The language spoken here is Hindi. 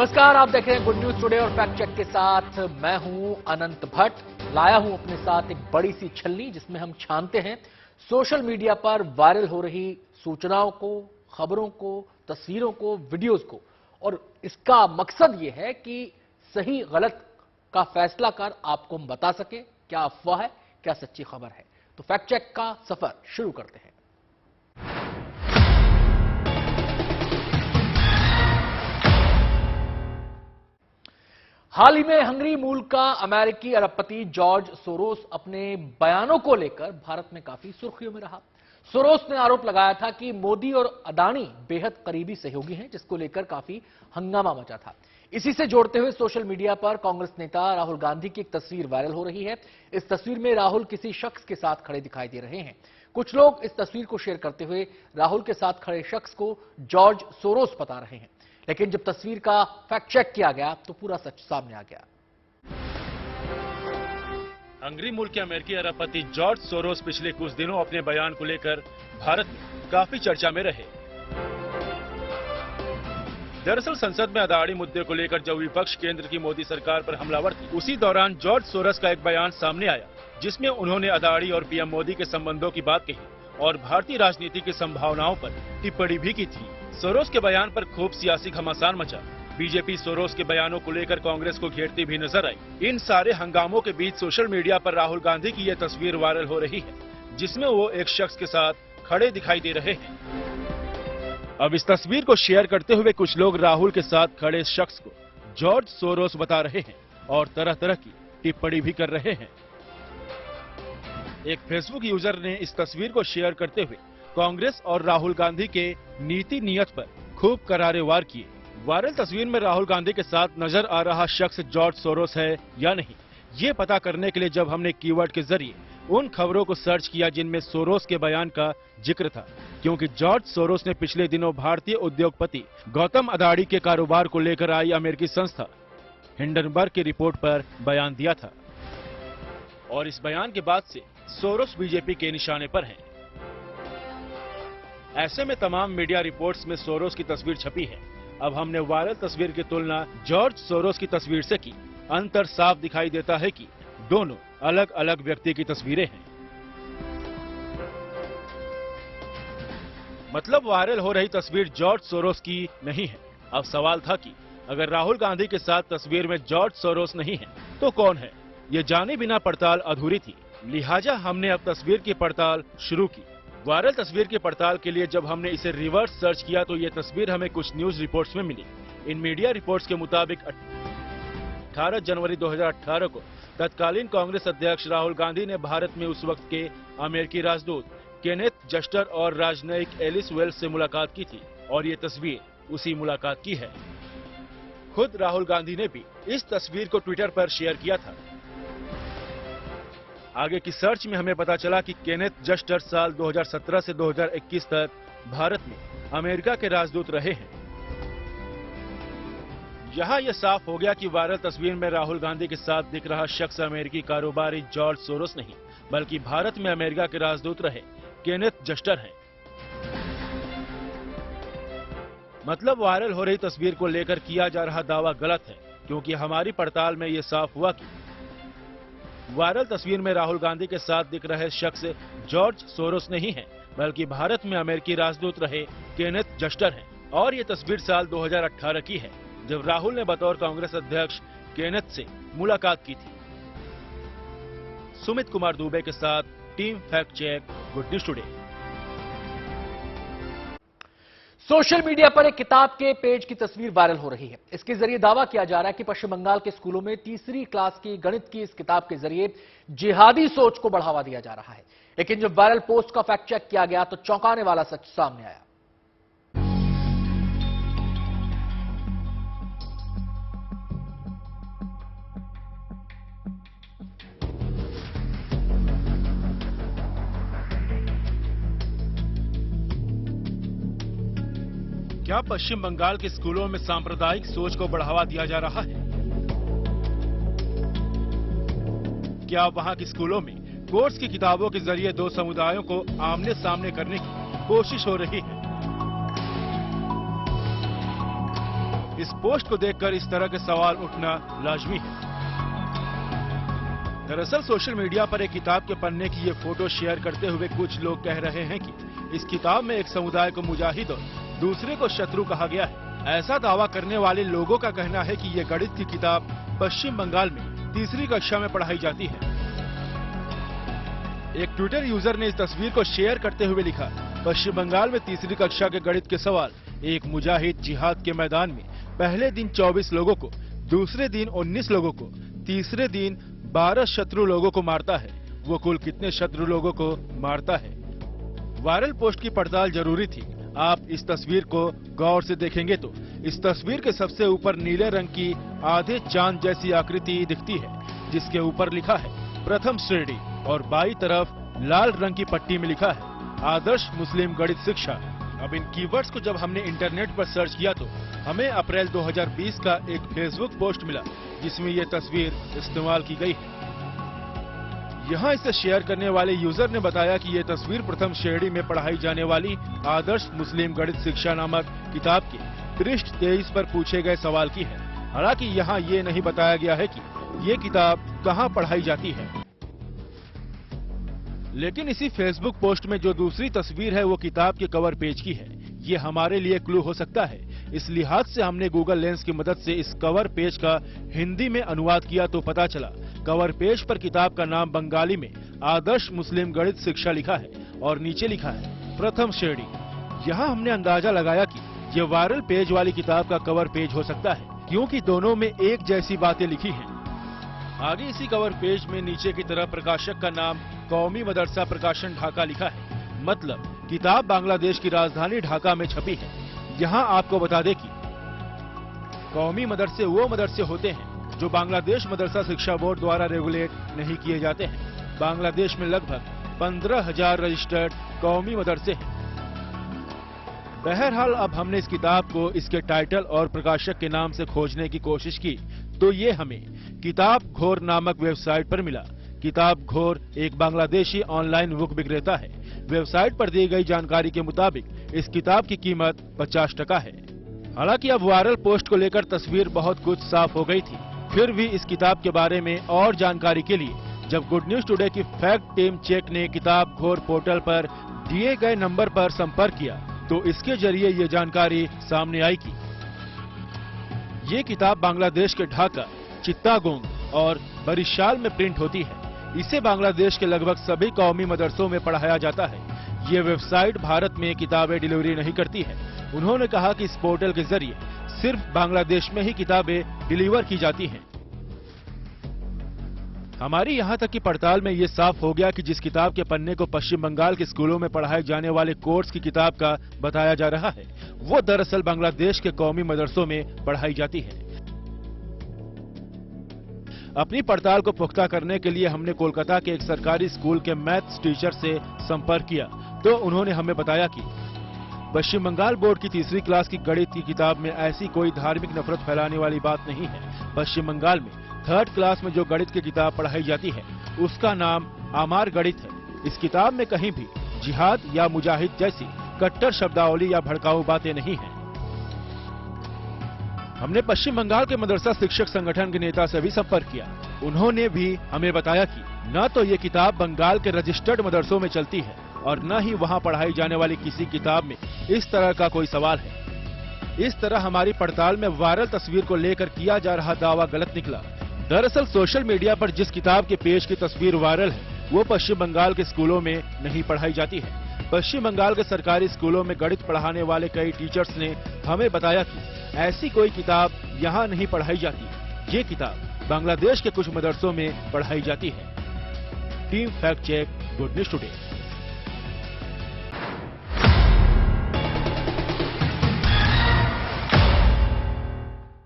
नमस्कार, आप देख रहे हैं गुड न्यूज टुडे और फैक्ट चेक के साथ मैं हूं अनंत भट्ट। लाया हूं अपने साथ एक बड़ी सी छलनी जिसमें हम छानते हैं सोशल मीडिया पर वायरल हो रही सूचनाओं को, खबरों को, तस्वीरों को, वीडियोस को। और इसका मकसद यह है कि सही गलत का फैसला कर आपको हम बता सके क्या अफवाह है, क्या सच्ची खबर है। तो फैक्ट चेक का सफर शुरू करते हैं। हाल ही में हंगरी मूल का अमेरिकी अरबपति जॉर्ज सोरोस अपने बयानों को लेकर भारत में काफी सुर्खियों में रहा। सोरोस ने आरोप लगाया था कि मोदी और अदानी बेहद करीबी सहयोगी हैं, जिसको लेकर काफी हंगामा मचा था। इसी से जोड़ते हुए सोशल मीडिया पर कांग्रेस नेता राहुल गांधी की एक तस्वीर वायरल हो रही है। इस तस्वीर में राहुल किसी शख्स के साथ खड़े दिखाई दे रहे हैं। कुछ लोग इस तस्वीर को शेयर करते हुए राहुल के साथ खड़े शख्स को जॉर्ज सोरोस बता रहे हैं, लेकिन जब तस्वीर का फैक्ट चेक किया गया तो पूरा सच सामने आ गया। हंगरी मूल के अमेरिकी अरबपति जॉर्ज सोरोस पिछले कुछ दिनों अपने बयान को लेकर भारत में काफी चर्चा में रहे। दरअसल संसद में अदानी मुद्दे को लेकर जब विपक्ष केंद्र की मोदी सरकार पर हमलावर थी, उसी दौरान जॉर्ज सोरोस का एक बयान सामने आया जिसमें उन्होंने अदानी और पीएम मोदी के संबंधों की बात कही और भारतीय राजनीति की संभावनाओं पर टिप्पणी भी की थी। सोरोस के बयान पर खूब सियासी घमासान मचा। बीजेपी सोरोस के बयानों को लेकर कांग्रेस को घेरती भी नजर आई। इन सारे हंगामों के बीच सोशल मीडिया पर राहुल गांधी की यह तस्वीर वायरल हो रही है जिसमें वो एक शख्स के साथ खड़े दिखाई दे रहे हैं। अब इस तस्वीर को शेयर करते हुए कुछ लोग राहुल के साथ खड़े शख्स को जॉर्ज सोरोस बता रहे हैं और तरह तरह की टिप्पणी भी कर रहे हैं। एक फेसबुक यूजर ने इस तस्वीर को शेयर करते हुए कांग्रेस और राहुल गांधी के नीति नियत पर खूब करारे वार किए। वायरल तस्वीर में राहुल गांधी के साथ नजर आ रहा शख्स जॉर्ज सोरोस है या नहीं, ये पता करने के लिए जब हमने कीवर्ड के जरिए उन खबरों को सर्च किया जिनमें सोरोस के बयान का जिक्र था, क्योंकि जॉर्ज सोरोस ने पिछले दिनों भारतीय उद्योगपति गौतम अदानी के कारोबार को लेकर आई अमेरिकी संस्था हिंडनबर्ग की रिपोर्ट पर बयान दिया था और इस बयान के बाद से सोरोस बीजेपी के निशाने पर हैं। ऐसे में तमाम मीडिया रिपोर्ट्स में सोरोस की तस्वीर छपी है। अब हमने वायरल तस्वीर की तुलना जॉर्ज सोरोस की तस्वीर से की। अंतर साफ दिखाई देता है कि दोनों अलग अलग व्यक्ति की तस्वीरें हैं। मतलब वायरल हो रही तस्वीर जॉर्ज सोरोस की नहीं है। अब सवाल था कि अगर राहुल गांधी के साथ तस्वीर में जॉर्ज सोरोस नहीं है तो कौन है? ये जाने बिना पड़ताल अधूरी थी, लिहाजा हमने अब तस्वीर की पड़ताल शुरू की। वायरल तस्वीर की पड़ताल के लिए जब हमने इसे रिवर्स सर्च किया तो ये तस्वीर हमें कुछ न्यूज रिपोर्ट्स में मिली। इन मीडिया रिपोर्ट्स के मुताबिक 18 जनवरी 2018 को तत्कालीन कांग्रेस अध्यक्ष राहुल गांधी ने भारत में उस वक्त के अमेरिकी राजदूत केनेथ जस्टर और राजनयिक एलिस वेल्स से मुलाकात की थी और ये तस्वीर उसी मुलाकात की है। खुद राहुल गांधी ने भी इस तस्वीर को ट्विटर पर शेयर किया था। आगे की सर्च में हमें पता चला कि केनेथ जस्टर साल 2017 से 2021 तक भारत में अमेरिका के राजदूत रहे हैं। यहाँ यह साफ हो गया कि वायरल तस्वीर में राहुल गांधी के साथ दिख रहा शख्स अमेरिकी कारोबारी जॉर्ज सोरोस नहीं, बल्कि भारत में अमेरिका के राजदूत रहे केनेथ जस्टर हैं। मतलब वायरल हो रही तस्वीर को लेकर किया जा रहा दावा गलत है, क्योंकि हमारी पड़ताल में यह साफ हुआ कि वायरल तस्वीर में राहुल गांधी के साथ दिख रहे शख्स जॉर्ज सोरोस नहीं है, बल्कि भारत में अमेरिकी राजदूत रहे केनेथ जस्टर हैं। और ये तस्वीर साल 2018 की है, जब राहुल ने बतौर कांग्रेस अध्यक्ष केनेथ से मुलाकात की थी। सुमित कुमार दुबे के साथ team fact check, good news today. Social media पर एक किताब के पेज की तस्वीर वायरल हो रही है। इसके जरिए दावा किया जा रहा है कि पश्चिम बंगाल के स्कूलों में तीसरी क्लास की गणित की इस किताब के जरिए जिहादी सोच को बढ़ावा दिया जा रहा है। लेकिन जब वायरल पोस्ट का फैक्ट चेक किया गया तो चौंकाने वाला सच सामने आया। क्या पश्चिम बंगाल के स्कूलों में सांप्रदायिक सोच को बढ़ावा दिया जा रहा है? क्या वहां के स्कूलों में कोर्स की किताबों के जरिए दो समुदायों को आमने सामने करने की कोशिश हो रही है? इस पोस्ट को देखकर इस तरह के सवाल उठना लाजमी है। दरअसल सोशल मीडिया पर एक किताब के पन्ने की ये फोटो शेयर करते हुए कुछ लोग कह रहे हैं कि इस किताब में एक समुदाय को मुजाहिद और दूसरे को शत्रु कहा गया है। ऐसा दावा करने वाले लोगों का कहना है कि ये गणित की किताब पश्चिम बंगाल में तीसरी कक्षा में पढ़ाई जाती है। एक ट्विटर यूजर ने इस तस्वीर को शेयर करते हुए लिखा, पश्चिम बंगाल में तीसरी कक्षा के गणित के सवाल। एक मुजाहिद जिहाद के मैदान में पहले दिन 24 लोगों को, दूसरे दिन 19 लोगों को, तीसरे दिन 12 शत्रु लोगों को मारता है। वो कुल कितने शत्रु लोगों को मारता है? वायरल पोस्ट की पड़ताल जरूरी थी। आप इस तस्वीर को गौर से देखेंगे तो इस तस्वीर के सबसे ऊपर नीले रंग की आधे चांद जैसी आकृति दिखती है, जिसके ऊपर लिखा है प्रथम श्रेणी और बाईं तरफ लाल रंग की पट्टी में लिखा है आदर्श मुस्लिम गणित शिक्षा। अब इन कीवर्ड्स को जब हमने इंटरनेट पर सर्च किया तो हमें अप्रैल 2020 का एक फेसबुक पोस्ट मिला जिसमें ये तस्वीर इस्तेमाल की गई है। यहाँ इसे शेयर करने वाले यूजर ने बताया कि ये तस्वीर प्रथम श्रेणी में पढ़ाई जाने वाली आदर्श मुस्लिम गणित शिक्षा नामक किताब के पृष्ठ 23 पर पूछे गए सवाल की है। हालांकि यहाँ ये नहीं बताया गया है कि ये किताब कहाँ पढ़ाई जाती है। लेकिन इसी फेसबुक पोस्ट में जो दूसरी तस्वीर है वो किताब के कवर पेज की है। ये हमारे लिए क्लू हो सकता है। इस लिहाज से हमने गूगल लेंस की मदद से इस कवर पेज का हिंदी में अनुवाद किया तो पता चला कवर पेज पर किताब का नाम बंगाली में आदर्श मुस्लिम गणित शिक्षा लिखा है और नीचे लिखा है प्रथम श्रेणी। यहाँ हमने अंदाजा लगाया कि ये वायरल पेज वाली किताब का कवर पेज हो सकता है, क्योंकि दोनों में एक जैसी बातें लिखी हैं। आगे इसी कवर पेज में नीचे की तरफ प्रकाशक का नाम कौमी मदरसा प्रकाशन ढाका लिखा है। मतलब किताब बांग्लादेश की राजधानी ढाका में छपी है। यहाँ आपको बता दें कि कौमी मदरसे वो मदरसे होते हैं जो बांग्लादेश मदरसा शिक्षा बोर्ड द्वारा रेगुलेट नहीं किए जाते हैं। बांग्लादेश में लगभग 15,000 रजिस्टर्ड कौमी मदरसे हैं। बहरहाल अब हमने इस किताब को इसके टाइटल और प्रकाशक के नाम से खोजने की कोशिश की तो ये हमें किताब घोर नामक वेबसाइट पर मिला। किताब घोर एक बांग्लादेशी ऑनलाइन बुक विक्रेता है। वेबसाइट पर दी गई जानकारी के मुताबिक इस किताब की कीमत 50 टका है। हालांकि अब वायरल पोस्ट को लेकर तस्वीर बहुत कुछ साफ हो गई थी। फिर भी इस किताब के बारे में और जानकारी के लिए जब गुड न्यूज टुडे की फैक्ट टीम चेक ने किताब घोर पोर्टल पर दिए गए नंबर पर संपर्क किया तो इसके जरिए ये जानकारी सामने आई कि ये किताब बांग्लादेश के ढाका, चित्तागोंग और बरिशाल में प्रिंट होती है। इसे बांग्लादेश के लगभग सभी कौमी मदरसों में पढ़ाया जाता है। ये वेबसाइट भारत में किताबें डिलीवरी नहीं करती है। उन्होंने कहा कि इस पोर्टल के जरिए सिर्फ बांग्लादेश में ही किताबें डिलीवर की जाती हैं। हमारी यहाँ तक की पड़ताल में ये साफ हो गया कि जिस किताब के पन्ने को पश्चिम बंगाल के स्कूलों में पढ़ाए जाने वाले कोर्स की किताब का बताया जा रहा है वो दरअसल बांग्लादेश के कौमी मदरसों में पढ़ाई जाती है। अपनी पड़ताल को पुख्ता करने के लिए हमने कोलकाता के एक सरकारी स्कूल के मैथ्स टीचर से संपर्क किया तो उन्होंने हमें बताया कि पश्चिम बंगाल बोर्ड की तीसरी क्लास की गणित की किताब में ऐसी कोई धार्मिक नफरत फैलाने वाली बात नहीं है। पश्चिम बंगाल में 3rd क्लास में जो गणित की किताब पढ़ाई जाती है उसका नाम आमार गणित है। इस किताब में कहीं भी जिहाद या मुजाहिद जैसी कट्टर शब्दावली या भड़काऊ बातें नहीं है। हमने पश्चिम बंगाल के मदरसा शिक्षक संगठन के नेता से भी संपर्क किया। उन्होंने भी हमें बताया कि न तो ये किताब बंगाल के रजिस्टर्ड मदरसों में चलती है और न ही वहाँ पढ़ाई जाने वाली किसी किताब में इस तरह का कोई सवाल है। इस तरह हमारी पड़ताल में वायरल तस्वीर को लेकर किया जा रहा दावा गलत निकला। दरअसल सोशल मीडिया पर जिस किताब के पेज की तस्वीर वायरल है वो पश्चिम बंगाल के स्कूलों में नहीं पढ़ाई जाती है। पश्चिम बंगाल के सरकारी स्कूलों में गणित पढ़ाने वाले कई टीचर्स ने हमें बताया कि ऐसी कोई किताब यहाँ नहीं पढ़ाई जाती। ये किताब बांग्लादेश के कुछ मदरसों में पढ़ाई जाती है। Team fact check, good news today.